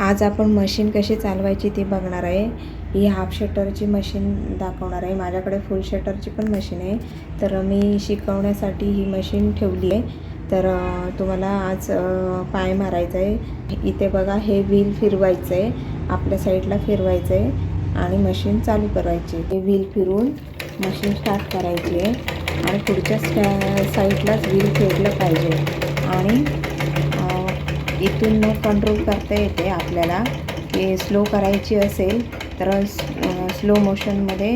आज आपण मशीन कशी चालवायची ते बघणार आहे. ही हाफ शटरची मशीन दाखवणार आहे. माझ्याकडे फुल शटरची पण मशीन आहे, तर मी शिकवण्यासाठी ही मशीन ठेवली आहे. तर तुम्हाला आज पाय मारायचा आहे. इथे बघा, हे व्हील फिरवायचं आहे, आपल्या साईडला फिरवायचं आहे आणि मशीन चालू करायची. हे व्हील फिरून मशीन स्टार्ट करायची आहे आणि पुढच्या साईडलाच व्हील फिरलं पाहिजे आणि इथून मग कंट्रोल करता येते आपल्याला. की स्लो करायची असेल तर स्लो मोशनमध्ये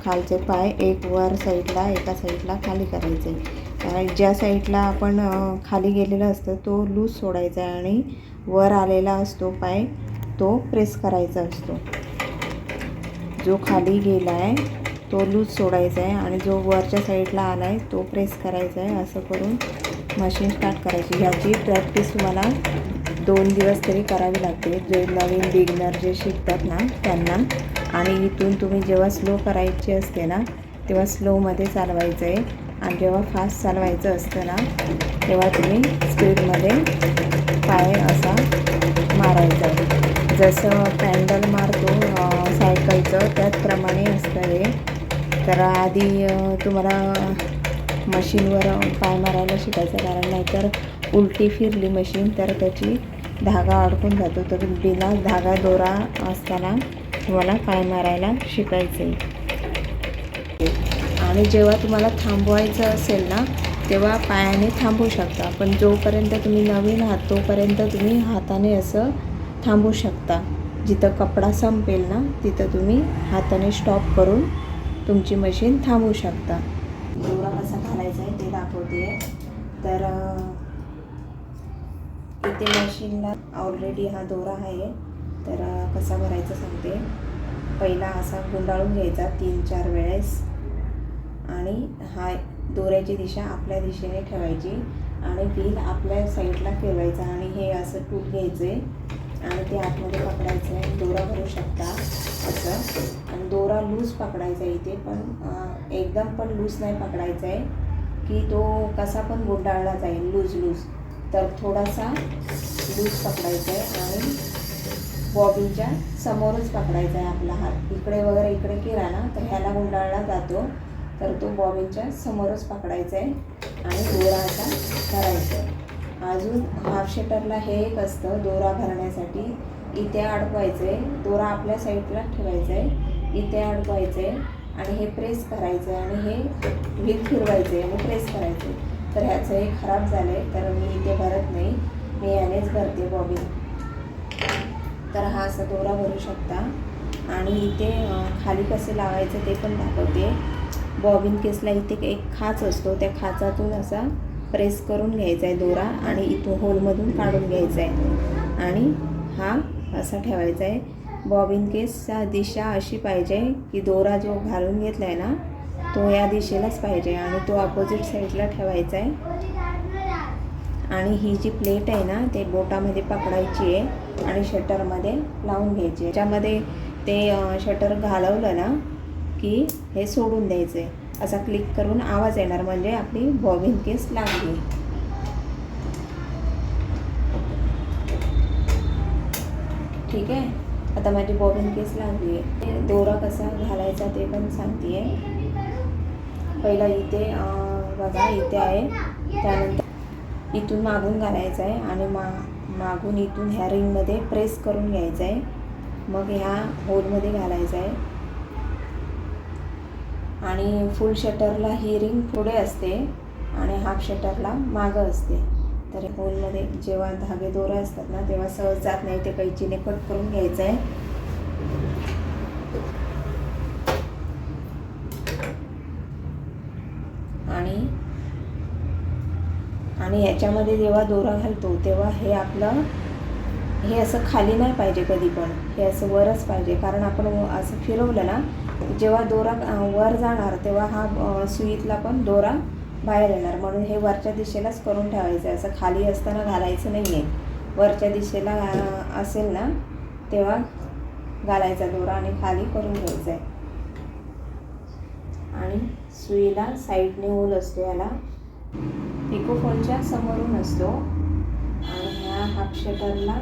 खालचे पाय एक वर साईडला एका साईडला खाली करायचे. ज्या साईडला आपण खाली गेलेला असतं तो लूज सोडायचा आहे आणि वर आलेला असतो पाय तो प्रेस करायचा असतो. जो खाली गेला आहे तो लूज सोडायचा आहे आणि जो वरच्या साईडला आला आहे तो प्रेस करायचा आहे. असं करून मशीन स्टार्ट करायची. ह्याची प्रॅक्टिस तुम्हाला 2 दिवस तरी करावी लागते, जे नवीन बिगिनर जे शिकतात ना त्यांना. आणि इथून तुम्ही जेव्हा स्लो करायची असते ना तेव्हा स्लोमध्ये चालवायचं आहे आणि जेव्हा फास्ट चालवायचं असतं ना तेव्हा तुम्ही स्पीडमध्ये पाय असा मारायचा आहे. जसं पॅन्डल मारतो सायकलचं त्याचप्रमाणे असतं हे. तर आधी तुम्हाला मशीनवर पाय मारायला शिकायचं, कारण नाहीतर उलटी फिरली मशीन तर त्याची धागा अडकून जातो. तर बिना धागा दोरा असताना तुम्हाला पाय मारायला शिकायचं आहे. आणि जेव्हा तुम्हाला थांबवायचं असेल ना तेव्हा पायाने थांबू शकता, पण जोपर्यंत तुम्ही नवीन आहात तोपर्यंत तुम्ही हाताने असं थांबू शकता. जिथं कपडा संपेल ना तिथं तुम्ही हाताने स्टॉप करून तुमची मशीन थांबवू शकता. दोरा कसा घालायचा आहे ते दाखवते. तर इथे मशीनला ऑलरेडी हा दोरा आहे, तर कसा भरायचा सांगते. पहिला असा गुंडाळून घ्यायचा 3-4 वेळेस आणि हा दोऱ्याची दिशा आपल्या दिशेने ठेवायची आणि व्हील आपल्या साईडला फिरवायचा आणि हे असं टूल घ्यायचं आहे आणि ते आतमध्ये पकडायचं आहे. दोरा भरू शकता असं. आणि दोरा लूज पकडायचा इथे, पण एकदम पण लूज नाही पकडायचा आहे की तो कसा पण गुंडाळला जाईल लूज. तर थोडासा लूज पकडायचा आहे आणि बॉबीनच्या समोरच पकडायचा आहे आपला हात. इकडे वगैरे इकडे केला ना तर ह्याला गुंडाळला जातो, तर तो बॉबीनच्या समोरच पकडायचा आहे आणि दोरा असा भरायचा आहे. अजून हाफ शटरला हे एक असतं दोरा भरण्यासाठी. इथे अडकवायचं आहे, दोरा आपल्या साईडला ठेवायचा आहे, इथे अडकवायचं आहे आणि हे प्रेस करायचं आहे आणि हे व्हील फिरवायचं आहे आणि प्रेस करायचं आहे. तर ह्याचं हे खराब झालं आहे तर मी इथे भरत नाही, मी यानेच भरते बॉबीन. तर हा असा दोरा भरू शकता. आणि इथे खाली कसं लावायचं ते पण दाखवते. बॉबीन केसला इथे एक खाच असतो, त्या खाचातून असा प्रेस करून घ्यायचा आहे दोरा आणि इथून होलमधून काढून घ्यायचा आहे आणि हा असा ठेवायचा आहे. बॉबीन केसचा दिशा अशी पाहिजे की दोरा जो घालून घेतला आहे ना तो या दिशेलाच पाहिजे आणि तो अपोजिट साईडला ठेवायचा आहे. आणि ही जी प्लेट आहे ना ते बोटामध्ये पकडायची आहे आणि शटरमध्ये लावून घ्यायची. याच्यामध्ये ते शटर घालवलं ना की हे सोडून द्यायचं आहे. असा क्लिक करून आवाज येणार म्हणजे आपली बॉबिन केस लागली. ठीक आहे, आता माझी बॉबिन केस लागली आहे. दोरा कसा घालायचा ते पण सांगते आहे. पहिला इथे बघा इथे आहे, त्यानंतर इथून मागून घालायचं आहे आणि मागून इथून ह्या रिंगमध्ये प्रेस करून घ्यायचं आहे. मग ह्या होलमध्ये घालायचं आहे. आणि फुल शटरला ही रिंग पुढे असते आणि हाफ शटरला मागं असते. तर होलमध्ये जेव्हा धागे दोरे असतात ना तेव्हा सहज जात नाही, ते कैचीने कट करून घ्यायचं आहे. आणि ह्याच्यामध्ये जेव्हा दोरा घालतो तेव्हा हे आपलं हे असं खाली नाही पाहिजे कधी पण, हे असं वरच पाहिजे. कारण आपण असं फिरवलं ना जेव्हा दोरा वर जाणार तेव्हा हा सुईतला पण दोरा बाहेर येणार, म्हणून हे वरच्या दिशेलाच करून ठेवायचं आहे. असं खाली असताना घालायचं नाही आहे. वरच्या दिशेला असेल ना तेव्हा घालायचा दोरा आणि खाली करून घ्यायचा आहे. आणि सुईला साईडने होल असतो, याला पिकोफॉलच्या समोरून असतो आणि ह्या हाफ शटरला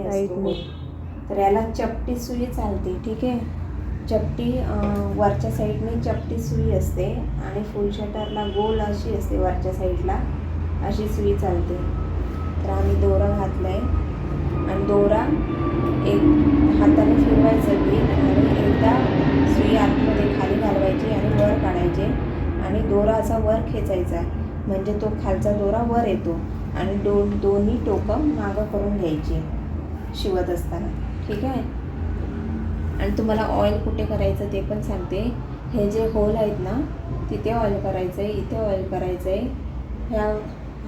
साईडने असतो. तर याला चपटी सुई चालते. ठीक आहे, चपटी वरच्या साईडने चपटी सुई असते आणि फुल शटरला गोल अशी असते वरच्या साईडला, अशी सुई चालते. तर आम्ही दोरा घातला आहे आणि दोरा एक हाताने फिरवायचं की आणि एकदा सुई आतमध्ये खाली घालवायची आणि वर काढायचे आणि दोरा असा वर खेचायचा, म्हणजे तो खालचा दोरा वर येतो आणि दोन्ही टोकं मागं करून घ्यायची शिवत असताना. ठीक आहे, आणि तुम्हाला ऑइल कुठे करायचं ते पण सांगते. हे जे होल आहेत ना तिथे ऑइल करायचं आहे, इथे ऑइल करायचं आहे,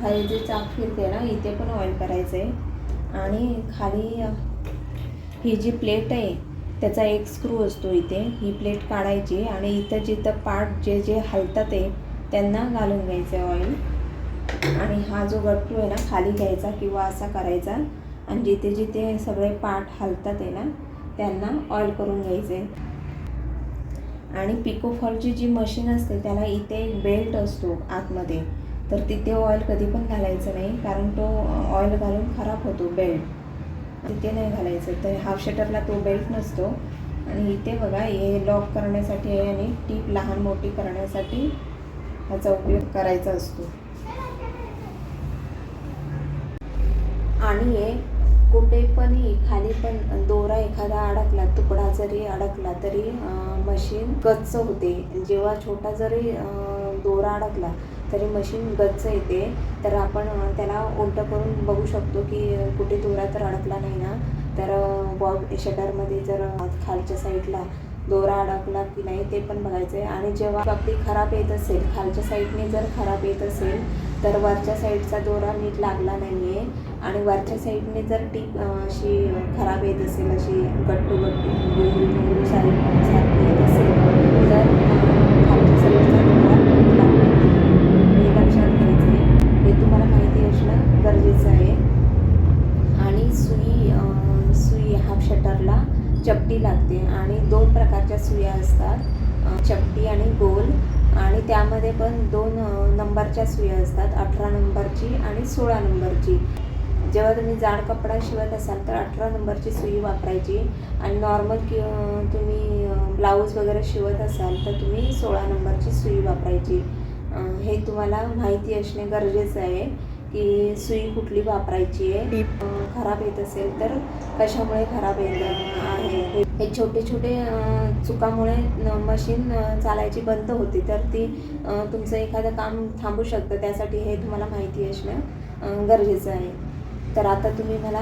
हे जे चाक फिरते ना इथे पण ऑइल करायचं आहे. आणि खाली ही जी प्लेट आहे त्याचा एक स्क्रू असतो इथे, ही प्लेट काढायची आणि इथं जिथं पार्ट जे जे हलतात आहे त्यांना घालून घ्यायचं आहे ऑइल. आणि हा जो गट्टू आहे ना खाली घ्यायचा किंवा असा करायचा आणि जिथे जिथे सगळे पार्ट हलतात आहे ना त्यांना ऑइल करून घ्यायचे. आणि पिकोफॉलची जी मशीन असते त्याला इथे एक बेल्ट असतो आतमध्ये, तर तिथे ऑइल कधी पण घालायचं नाही, कारण तो ऑइल घालून खराब होतो बेल्ट, तिथे नाही घालायचं. तर हाफ शटरला तो बेल्ट नसतो. आणि इथे बघा हे लॉक करण्यासाठी आहे आणि टीप लहान मोठी करण्यासाठी ह्याचा उपयोग करायचा असतो. आणि हे कुठे पण खाली पण दोरा एखादा अडकला, तुकडा जरी अडकला तरी मशीन गच्च होते. जेव्हा छोटा जरी दोरा अडकला तरी मशीन गच्च येते. तर आपण त्याला उलटं करून बघू शकतो की कुठे दोरा तर अडकला नाही ना. तर बॉब शटरमध्ये जर खालच्या साईडला दोरा अडकला की नाही ते पण बघायचं आहे. आणि जेव्हा आपली खराब येत असेल, खालच्या साईडने जर खराब येत असेल तर वरच्या साईडचा दोरा नीट लागला नाही आहे आणि वरच्या साईडने जर टीप अशी खराब येत असेल, अशी गट्टू गट्टू सारखी येत असेल तर खालच्या साईडचा दोरा नीट लागला नाही, हे लक्षात घ्यायचं आहे. हे तुम्हाला माहिती असणं गरजेचं आहे. आणि सुई हाफ शटरला चपटी लागते आणि 2 प्रकारच्या सुया असतात, चपटी आणि गोल. आणि त्यामध्ये पण 2 नंबरच्या सुया असतात, 18 नंबरची आणि 16 नंबरची. जेव्हा तुम्ही जाड कपडा शिवत असाल तर 18 नंबरची सुई वापरायची आणि नॉर्मल तुम्ही ब्लाऊज वगैरे शिवत असाल तर तुम्ही 16 नंबरची सुई वापरायची. हे तुम्हाला माहिती असणे गरजेचं आहे की सुई कुठली वापरायची आहे. खराब येत असेल तर कशामुळे खराब येत आहे, हे छोटे छोटे चुकामुळे मशीन चालायची बंद होती, तर ती तुमचं एखादं काम थांबू शकतं. त्यासाठी हे तुम्हाला माहिती असणं गरजेचं आहे. तर आता तुम्ही मला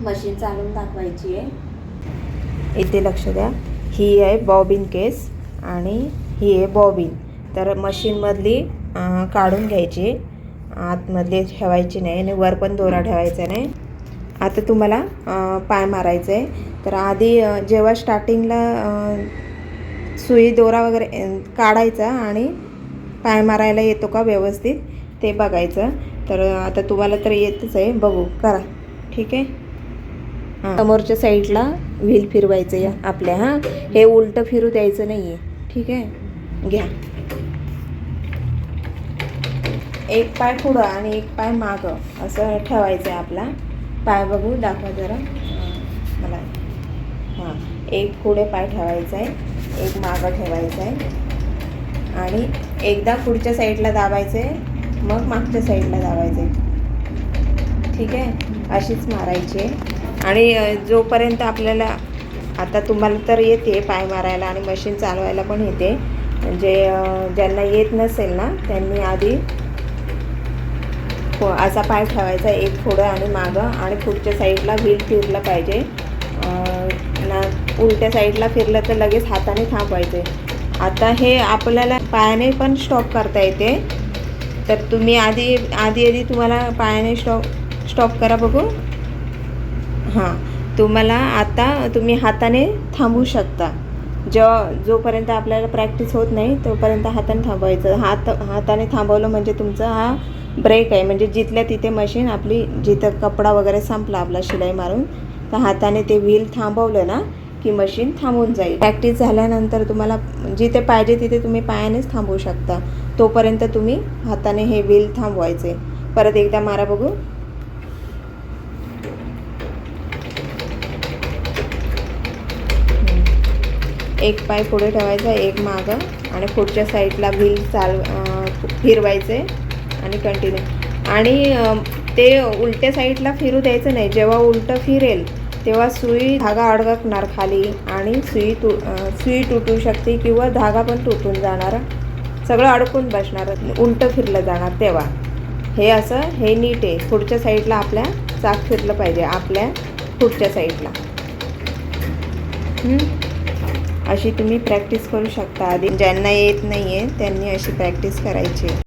मशीन चालवून दाखवायची आहे. इथे लक्ष द्या, ही आहे बॉबिन केस आणि ही आहे बॉबिन. तर मशीनमधली काढून घ्यायची, आतमधले ठेवायची नाही आणि वर पण दोरा ठेवायचा नाही. आता तुम्हाला पाय मारायचं आहे. तर आधी जेव्हा स्टार्टिंगला सुई दोरा वगैरे काढायचा आणि पाय मारायला येतो का व्यवस्थित ते बघायचं. तर आता तुम्हाला तर येतच आहे, बघू करा. ठीक आहे, समोरच्या साईडला व्हील फिरवायचं आहे आपल्या. हे उलटं फिरू द्यायचं नाही आहे. ठीक आहे, घ्या. एक पाय पुढं आणि एक पाय मागं असं ठेवायचं आहे आपला. पाय बघू दाखवा जरा मला. एक पुढे पाय ठेवायचा आहे, एक मागं ठेवायचा आहे आणि एकदा पुढच्या साईडला दाबायचं आहे, मग मागच्या साईडला दाबायचं आहे. ठीक आहे, अशीच मारायची आहे. आणि जोपर्यंत आपल्याला, आता तुम्हाला तर येते पाय मारायला आणि मशीन चालवायला पण येते, म्हणजे ज्यांना येत नसेल ना त्यांनी आधी असा पाय ठेवायचा, एक पुढं आणि मागं, आणि पुढच्या साईडला व्हील फिरलं पाहिजे ना. उलट्या साईडला फिरलं तर लगेच हाताने थांबवायचे. आता हे आपल्याला पायाने पण स्टॉप करता येते. तर तुम्ही आधी तुम्हाला पायाने स्टॉप करा बघू. तुम्हाला आता तुम्ही हाताने थांबवू शकता. जोपर्यंत आपल्याला प्रॅक्टिस होत नाही तोपर्यंत हाताने थांबवायचं. हाताने थांबवलं म्हणजे तुमचा हा ब्रेक आहे, म्हणजे जिथल्या तिथे मशीन आपली, जिथं कपडा वगैरे संपला आपला शिलाई मारून, तर हाताने ते व्हील थांबवलं ना की मशीन थांबून जाईल. प्रॅक्टिस झाल्यानंतर तुम्हाला जिथे पाहिजे तिथे तुम्ही पायानेच थांबवू शकता. तोपर्यंत तुम्ही हाताने हे व्हील थांबवायचे. परत एकदा मारा बघू. एक पाय पुढे ठेवायचा, एक मागं, आणि पुढच्या साईडला व्हील फिरवायचे आणि कंटिन्यू. आणि ते उलट्या साईडला फिरू द्यायचं नाही. जेव्हा उलटं फिरेल तेव्हा सुई धागा अडकणार खाली आणि सुई तुटू शकते किंवा धागा पण तुटून जाणार, सगळं अडकून बसणार उलटं फिरलं जाणार. तेव्हा हे नीट आहे. पुढच्या साईडला आपल्या चाक फिरलं पाहिजे, आपल्या पुढच्या साईडला. अशी तुम्ही प्रॅक्टिस करू शकता. आधी ज्यांना येत नाही आहे त्यांनी अशी प्रॅक्टिस करायची.